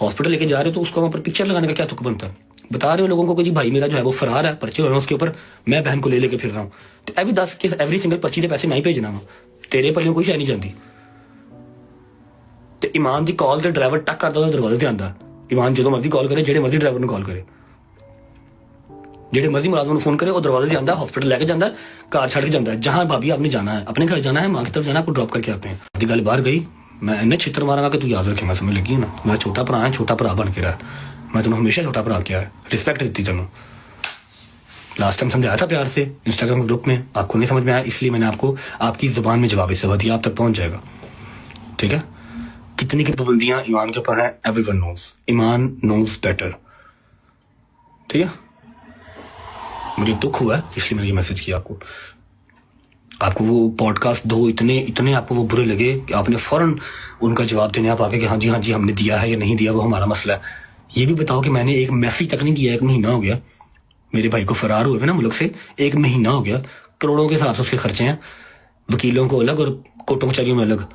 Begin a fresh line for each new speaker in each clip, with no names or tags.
Hospital लेके जा रहे हो तो उसको वहां पर पिक्चर लगाने का क्या तुक बनता है? बता रहे हो लोगों को कि जी भाई मेरा जो है वो फरार है, पर्चे हुए हैं उसके ऊपर, मैं बहन को ले लेके फिर रहा हूँ, तो एवरी 10 के एवरी सिंगल पर्ची के पैसे नहीं भेजना वा, तेरे पल्लियों कोई शै नहीं जाती। ਤੇ ईमान ਦੀ ਕਾਲ ਤੇ ਡਰਾਈਵਰ ਟੱਕ ਕਰਦਾ ਉਹਦੇ ਦਰਵਾਜ਼ੇ ਤੇ ਆਂਦਾ। ईमान ਜਦੋਂ ਮਰਜ਼ੀ ਕਾਲ ਕਰੇ, ਜਿਹੜੇ ਮਰਜ਼ੀ ਡਰਾਈਵਰ ਨੂੰ ਕਾਲ ਕਰੇ, ਜਿਹੜੇ ਮਰਜ਼ੀ ਮੁਲਾਜ਼ਮ ਨੂੰ फोन करे, वो दरवाजे से आंदा, हॉस्पिटल लेके जाता, कार छड़ के जाता है, जहां भाभी आपने जाना है, अपने घर जाना है, मां की तरफ जाना है, आपको ड्रॉप करके आते हैं। आधी गल बाहर गई, मैं इन्ने छित्र मारांगा कि तू याद रखेगा, समझ लगी ना, मैं छोटा भरा है, छोटा भरा बन के रहा, मैं तेन हमेशा छोटा भरा किया है, रिस्पेक्ट दी तेन। लास्ट टाइम समझाया था प्यार से इंस्टाग्राम ग्रुप में, आपको नहीं समझ में आया, इसलिए मैंने आपको आपकी जुबान में जवाब इससे दिया, आप तक पहुंच जाएगा, ठीक है। कितनी की पाबंदियां ईमान के ऊपर है, एवरीवन नोज, ईमान नोज बेटर, ठीक है। मुझे दुख हुआ है इसलिए मैंने ये मैसेज किया आपको। आपको वो पॉडकास्ट दो इतने इतने आपको वो बुरे लगे कि आपने फौरन उनका जवाब देने आप आके कि हाँ जी हमने दिया है या नहीं दिया, वो हमारा मसला है। ये भी बताओ कि मैंने एक मैसेज तक नहीं किया, 1 महीना हो गया मेरे भाई को फरार हुए ना मुल्क से, 1 महीना हो गया, करोड़ों के हिसाब से उसके खर्चे हैं, वकीलों को अलग और कोर्टों कचहरियों में अलग,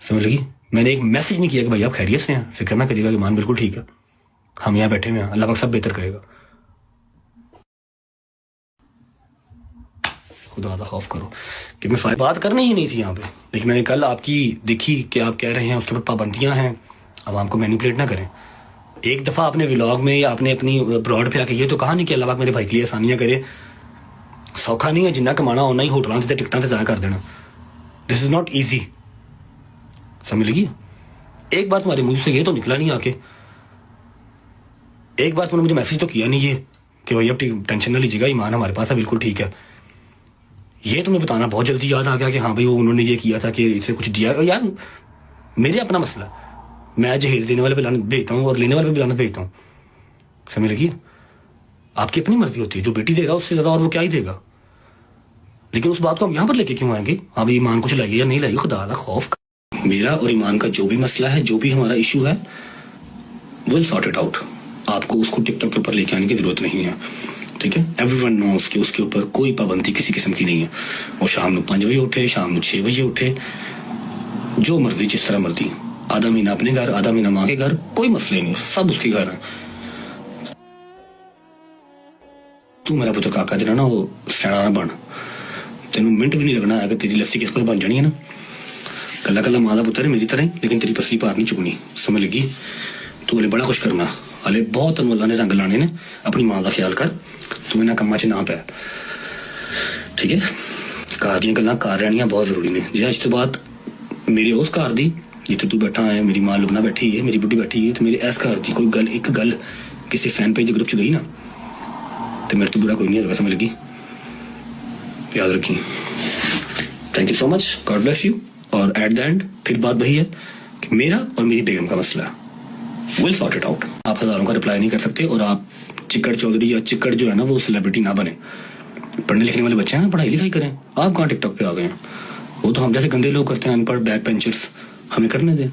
समझ लगी। मैंने एक मैसेज नहीं किया कि भाई आप खैरियत से हैं, फिक्र ना करिएगा, ईमान बिल्कुल ठीक है, हम यहाँ बैठे हुए हैं, अल्लाह पाक सब बेहतर करेगा। खुदा का खौफ करो कि मैं बात करनी ही नहीं थी यहाँ पे, लेकिन मैंने कल आपकी देखी कि आप कह रहे हैं उसके ऊपर पाबंदियां हैं, अब हमको मैनिपुलेट ना करें। एक दफ़ा आपने व्लॉग में या आपने अपनी ब्रॉड पे आके ये तो कहा नहीं कि अल्लाह पाक मेरे भाई के लिए आसानियां करे, सौखा नहीं है, जिन्ना कमाना होना ही होटलों से टिकटा से ज़ाया कर देना, दिस इज़ नॉट ईजी, समझ लगी। एक बार तुम्हारे मुंह से ये तो निकला नहीं आके, एक बार तुमने मुझे मैसेज तो किया नहीं ये कि भाई अब टेंशन ना लीजिएगा, ईमान हमारे पास है, बिल्कुल ठीक है। ये तुम्हें बताना बहुत जल्दी याद आ गया कि हाँ भाई वो उन्होंने ये किया था कि इसे कुछ दिया, यार मेरे अपना मसला, मैं जहेज देने वाले पे लानत भेजता हूँ और लेने वाले पे भी लानत भेजता हूँ, समझ लगी। आपकी अपनी मर्जी होती है, जो बेटी देगा उससे ज्यादा और वो क्या ही देगा, लेकिन उस बात को हम यहाँ पर लेके क्यों आएंगे। हाँ भाई ईमान कुछ लाइए या नहीं लाइए, खुदा का खौफ। मेरा और ईमान का जो भी मसला है, जो भी हमारा इशू है, विल सॉर्ट इट आउट। आपको उसको टिकटॉक के ऊपर लेके आने की जरूरत नहीं है, ठीक है। एवरीवन नोस कि उसके ऊपर कोई पाबंदी किसी किस्म की नहीं है, वो शाम को 5 बजे उठे, शाम को 6 बजे उठे, जो मर्जी जिस तरह मर्जी, आधा महीना अपने घर, आधा महीना माँ के घर, कोई मसले नहीं, सब उसके घर है। तू मेरा पुत्र काका देना ना, वो सैना ना बन, तेन मिनट भी नहीं लगना है, अगर तेरी लस्सी किस पर बन जानी है ना, कला कला माँ का पुत्र है मेरी तरह, लेकिन तेरी पसली पार नहीं चुकनी, समझ लगी। तू हले बड़ा कुछ करना, हले बहुत अल्लाह ने रंग लाने ने, अपनी माँ का ख्याल कर, तू इन्होंने कम्मा च ना पै, ठीक है। घर दी गल्लां कर रहनियां बहुत जरूरी ने। जे अज तो बाद मेरी उस घर दी जिथे तू बैठा है, मेरी मां लुबना बैठी है, मेरी बुढ़ी बैठी है, तो मेरे इस घर दी कोई गल, एक गल किसी फैन पेज ग्रुप च गई ना, तो मेरे तो बुरा कोई नहीं होगा, समझ लगी, याद रखी। Thank you so much, God bless you. और एट द एंड फिर बात वही है कि मेरा और मेरी बेगम का मसला, विल सॉर्ट इट आउट। आप हजारों का रिप्लाई नहीं कर सकते, और आप चिक्कड़ चौधरी या चिक्कड़ जो है ना वो सेलिब्रिटी ना बने। पढ़ने लिखने वाले बच्चे हैं, पढ़ाई लिखाई करें। आप कहाँ टिकटॉक पे आ गए हैं, वो तो हम जैसे गंदे लोग करते हैं, अनपढ़ बैक बेंचर्स, हमें करने दें।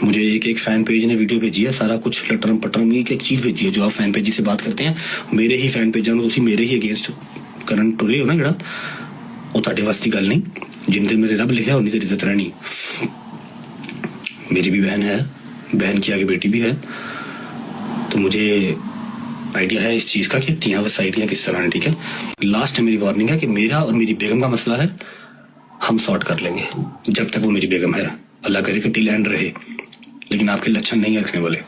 मुझे एक फैन पेज ने वीडियो भेजी है, सारा कुछ लटरम पटरम, एक चीज भेजी है जो आप फैन पेज से बात करते हैं, मेरे ही फैन पेज तुम मेरे ही अगेंस्ट करन टुरे हो ना, जरा वो ताड़े वास्ते गल नहीं, जिंदे मेरे रब लिखा उन्नी तेरी इज्जत रहनी। मेरी भी बहन है, बहन की आगे बेटी भी है, तो मुझे आइडिया है इस चीज का कि तियां वसाइलियां किस तरह है, ठीक है। लास्ट मेरी वार्निंग है कि मेरा और मेरी बेगम का मसला है, हम सॉर्ट कर लेंगे जब तक वो मेरी बेगम है, अल्लाह करे कि टिल एंड रहे, लेकिन आपके लक्षण नहीं रखने वाले,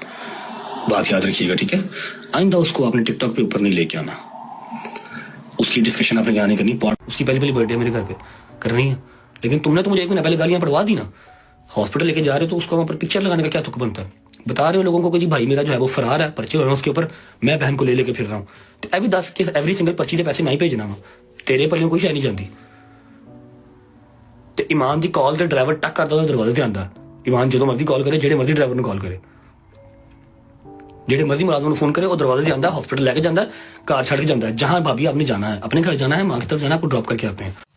बात याद रखिएगा, ठीक है। आइंदा उसको आपने टिकटॉक पे ऊपर नहीं लेके आना, उसकी डिस्कशन आपने यहाँ नहीं करनी। उसकी पहली बर्थडे मेरे घर पे करनी है, लेकिन तुमने तो मुझे 1 महीना पहले गालियां पड़वा दी ना। हॉस्पिटल लेके जा रहे हो तो उसको वहां पर पिक्चर लगाने का क्या तुक बनता है? बता रहे हो लोगों को कि जी भाई मेरा जो है वो फरार है, पर्चे हुए हैं उसके ऊपर, मैं बहन को ले लेके फिर रहा हूँ, तो एवरी 10 के एवरी सिंगल पर्ची के पैसे नहीं भेजना वा, तेरे पल्लियों कोई शै नहीं जाती। तो ईमान की कॉल तो ड्राइवर टक करता ਉਹਦੇ ਦਰਵਾਜ਼ੇ ਤੇ ਆਂਦਾ। ईमान ਜਦੋਂ ਮਰਜ਼ੀ ਕਾਲ ਕਰੇ, ਜਿਹੜੇ ਮਰਜ਼ੀ ਡਰਾਈਵਰ ਨੂੰ ਕਾਲ ਕਰੇ, ਜਿਹੜੇ मर्जी मुलाजम फोन करे, वो दरवाजे से आंदा, हॉस्पिटल लेके जाता, कार छड़ के जाता है, जहां भाभी आपने जाना है, अपने घर जाना है, मां की तरफ जाना है, आपको ड्रॉप करके आते हैं।